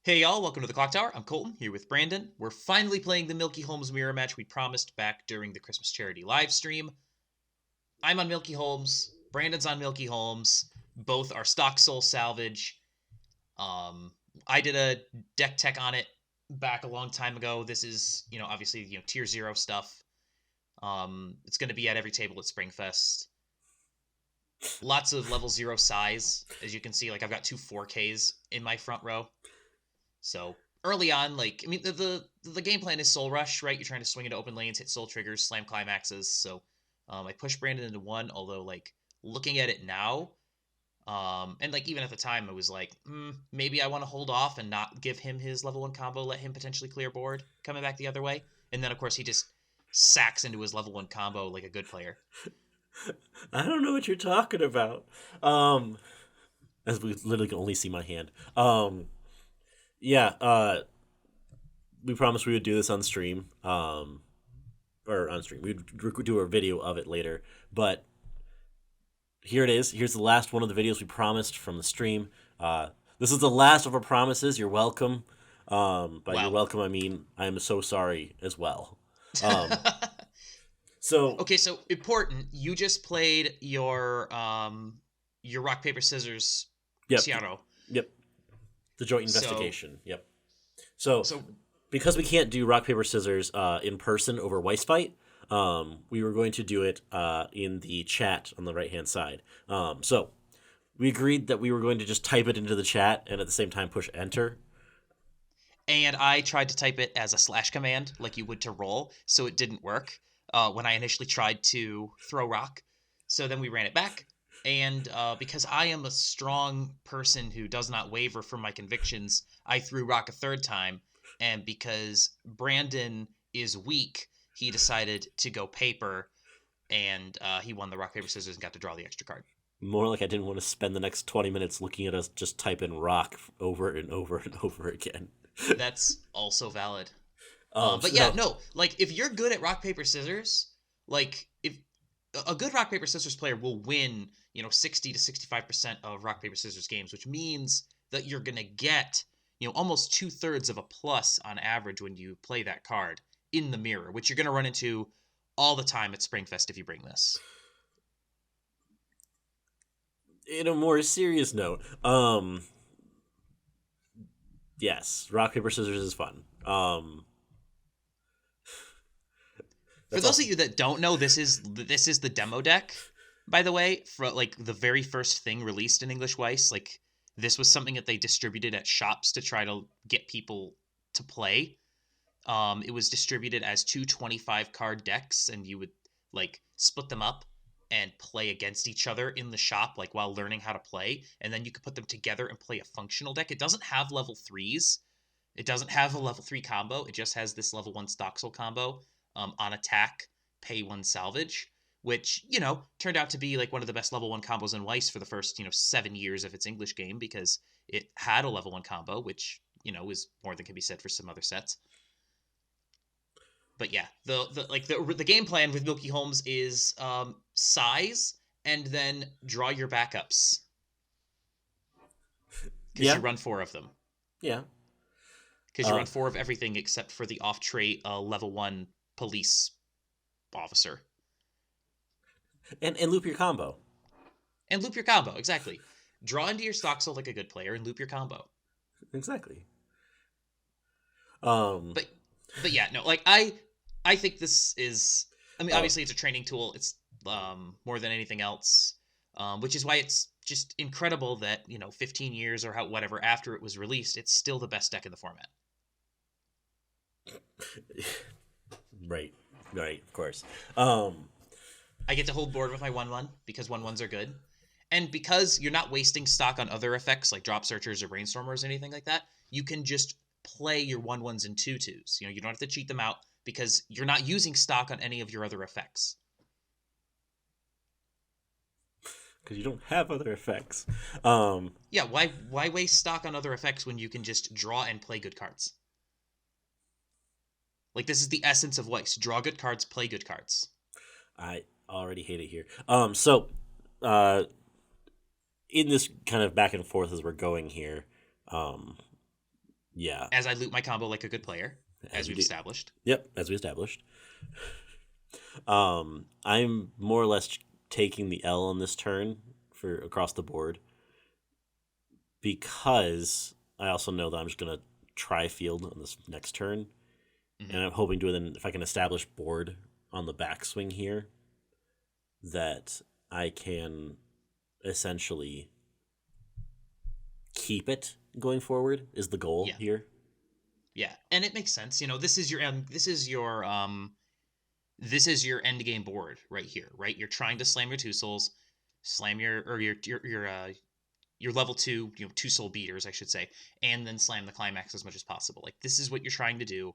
Hey y'all, welcome to the Clock Tower. I'm Colton, here with Brandon. We're finally playing the Milky Holmes mirror match we promised back during the Christmas charity live stream. I'm on Milky Holmes, Brandon's on Milky Holmes. Both are stock soul salvage. Um, I did a deck tech on it back a long time ago. This is, obviously, tier 0 stuff. It's going to be at every table at Springfest. Lots of level 0 size. As you can see, like I've got two 4Ks in my front row. So early on, the game plan is Soul Rush, right? You're trying to swing into open lanes, hit soul triggers, slam climaxes. So I pushed Brandon into one, although looking at it now, and even at the time, I was like, maybe I want to hold off and not give him his level 1 combo, let him potentially clear board, coming back the other way. And then, of course, he just sacks into his level 1 combo like a good player. I don't know what you're talking about. As we literally can only see my hand. We promised we would do this on stream. Or on stream. We'd do a video of it later. But here it is. Here's the last one of the videos we promised from the stream. This is the last of our promises. You're welcome. By Wow. you're welcome, I mean I am so sorry as well. Okay, so important. You just played your rock paper scissors Yep. Ciano. Yep. The joint investigation. Yep. So because we can't do rock paper scissors in person over Weiss fight, we were going to do it in the chat on the right hand side. So we agreed that we were going to just type it into the chat and at the same time push enter. And I tried to type it as a slash command like you would to roll, so it didn't work when I initially tried to throw rock. So then we ran it back. And because I am a strong person who does not waver from my convictions, I threw rock a third time. And because Brandon is weak, he decided to go paper, and he won the rock, paper, scissors and got to draw the extra card. More like I didn't want to spend the next 20 minutes looking at us just type in rock over and over and over again. That's also valid. If you're good at rock, paper, scissors, if a good rock, paper, scissors player will win, 60 to 65% of rock, paper, scissors games, which means that you're going to get, almost 2/3 of a plus on average when you play that card in the mirror, which you're going to run into all the time at Springfest if you bring this. In a more serious note, yes, rock, paper, scissors is fun. For those of you that don't know, this is the demo deck, by the way, for the very first thing released in English Weiss. This was something that they distributed at shops to try to get people to play. It was distributed as 2 25-card decks, and you would split them up and play against each other in the shop, while learning how to play, and then you could put them together and play a functional deck. It doesn't have level 3s. It doesn't have a level 3 combo. It just has this level 1 stock soul combo, on attack, pay 1 salvage, which, turned out to be one of the best level 1 combos in Weiss for the first, 7 years of its English game, because it had a level 1 combo, which, is more than can be said for some other sets. But yeah, the game plan with Milky Holmes is size and then draw your backups. Because you run 4 of them. Yeah. Because you run 4 of everything except for the off-trait level 1 police officer. And loop your combo. And loop your combo, exactly. Draw into your stock soul like a good player and loop your combo. Exactly. But yeah, no, I think this is, obviously it's a training tool. It's more than anything else, which is why it's just incredible that, 15 years or whatever after it was released, it's still the best deck in the format. Right, of course. I get to hold board with my 1/1 because 1/1s are good. And because you're not wasting stock on other effects like drop searchers or brainstormers or anything like that, you can just play your 1/1s and 2/2s. You don't have to cheat them out because you're not using stock on any of your other effects. Because you don't have other effects. Yeah, why waste stock on other effects when you can just draw and play good cards? This is the essence of Weiss. Draw good cards, play good cards. I already hate it here. In this kind of back and forth as we're going here, Yeah. As I loot my combo like a good player, as we've established. Yep, as we established. I'm more or less taking the L on this turn for across the board because I also know that I'm just gonna try field on this next turn, Mm-hmm. and I'm hoping to then if I can establish board on the backswing here, that I can essentially keep it going forward is the goal here. Yeah, and it makes sense. This is your this is your end game board right here, right? You're trying to slam your two souls, slam your level 2, 2 soul beaters, I should say, and then slam the climax as much as possible. Like, this is what you're trying to do.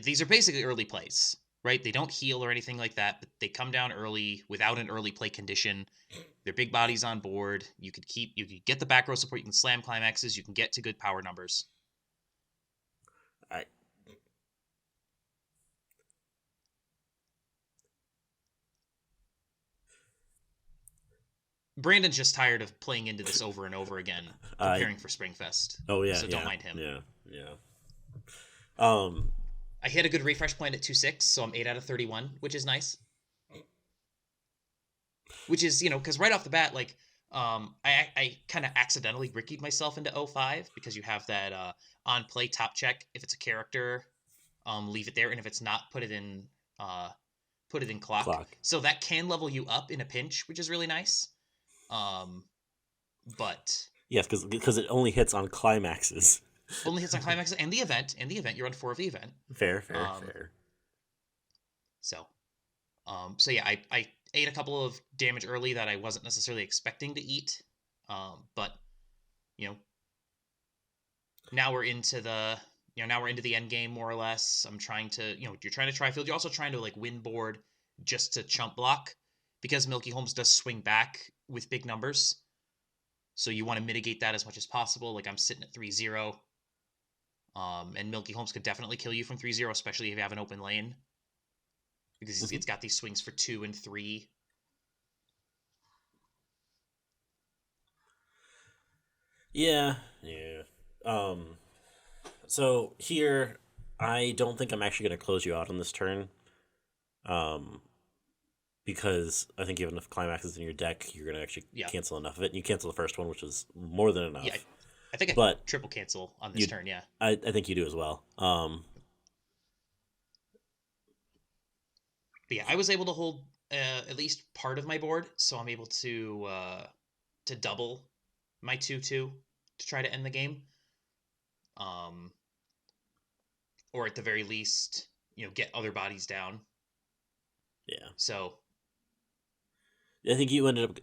These are basically early plays, right? They don't heal or anything like that, but they come down early without an early play condition. They're big bodies on board. You could get the back row support. You can slam climaxes. You can get to good power numbers. Brandon's just tired of playing into this over and over again, preparing for Springfest. Oh yeah, so don't mind him. Yeah. I hit a good refresh point at 2-6, so I'm 8 out of 31, which is nice. Which is, because right off the bat, like, I kind of accidentally rickied myself into 05 because you have that on play top check. If it's a character, leave it there, and if it's not, put it in clock. So that can level you up in a pinch, which is really nice. But yes, because it only hits on climaxes. Only hits on climaxes and the event. You're on 4 of the event. Fair. So yeah, I ate a couple of damage early that I wasn't necessarily expecting to eat. But now we're into the end game more or less. I'm trying to, you're trying to try field. You're also trying to like win board just to chump block because Milky Holmes does swing back with big numbers. So you want to mitigate that as much as possible. Like I'm sitting at 3-0. And Milky Holmes could definitely kill you from 3-0, especially if you have an open lane. Because it's got these swings for 2 and 3. Yeah. So here, I don't think I'm actually going to close you out on this turn. Because I think you have enough climaxes in your deck, you're going to actually cancel enough of it. And you cancel the first one, which is more than enough. Yeah, I think I triple cancel on this turn, yeah. I think you do as well. But yeah, I was able to hold at least part of my board, so I'm able to double my 2-2 to try to end the game. Or at the very least, get other bodies down. Yeah. So I think you ended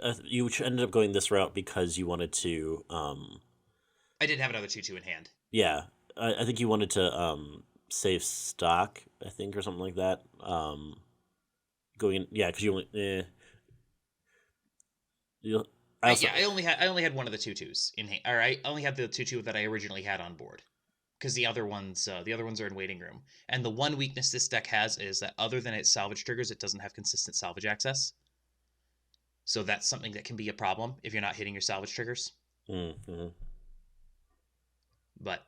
up going this route because you wanted to. I did have another 2-2 in hand. Yeah, I think you wanted to save stock, I think, or something like that. Going in, yeah, because you only. I only had one of the 2-2s in hand. Or I only had the 2-2 that I originally had on board, because the other ones are in waiting room. And the one weakness this deck has is that other than its salvage triggers, it doesn't have consistent salvage access. So that's something that can be a problem if you're not hitting your salvage triggers. Mm-hmm. But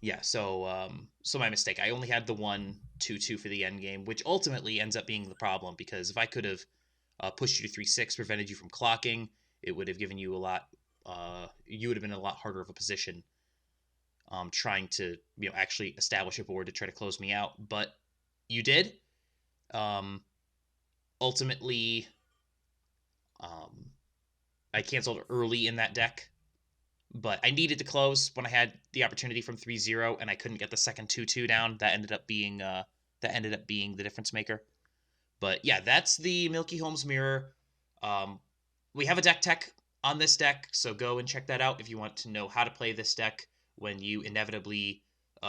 yeah, so my mistake. I only had the 1-2-2 for the end game, which ultimately ends up being the problem, because if I could have pushed you to 3-6, prevented you from clocking, it would have given you a lot. You would have been in a lot harder of a position trying to actually establish a board to try to close me out. But you did. Ultimately, I canceled early in that deck, but I needed to close when I had the opportunity from 3-0, and I couldn't get the second 2-2 down. That ended up being the difference maker. But yeah, that's the Milky Holmes mirror. We have a deck tech on this deck, so go and check that out if you want to know how to play this deck when you inevitably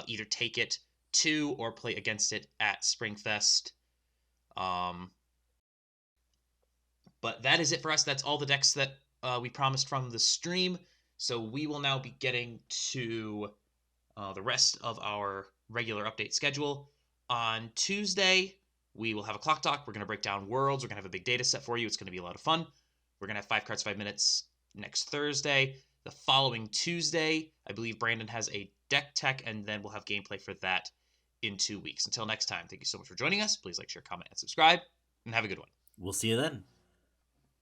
either take it to or play against it at Springfest. But that is it for us. That's all the decks that we promised from the stream. So we will now be getting to the rest of our regular update schedule. On Tuesday, we will have a clock talk. We're going to break down worlds. We're going to have a big data set for you. It's going to be a lot of fun. We're going to have 5 cards, 5 minutes next Thursday. The following Tuesday, I believe Brandon has a deck tech, and then we'll have gameplay for that in 2 weeks. Until next time, thank you so much for joining us. Please like, share, comment, and subscribe, and have a good one. We'll see you then.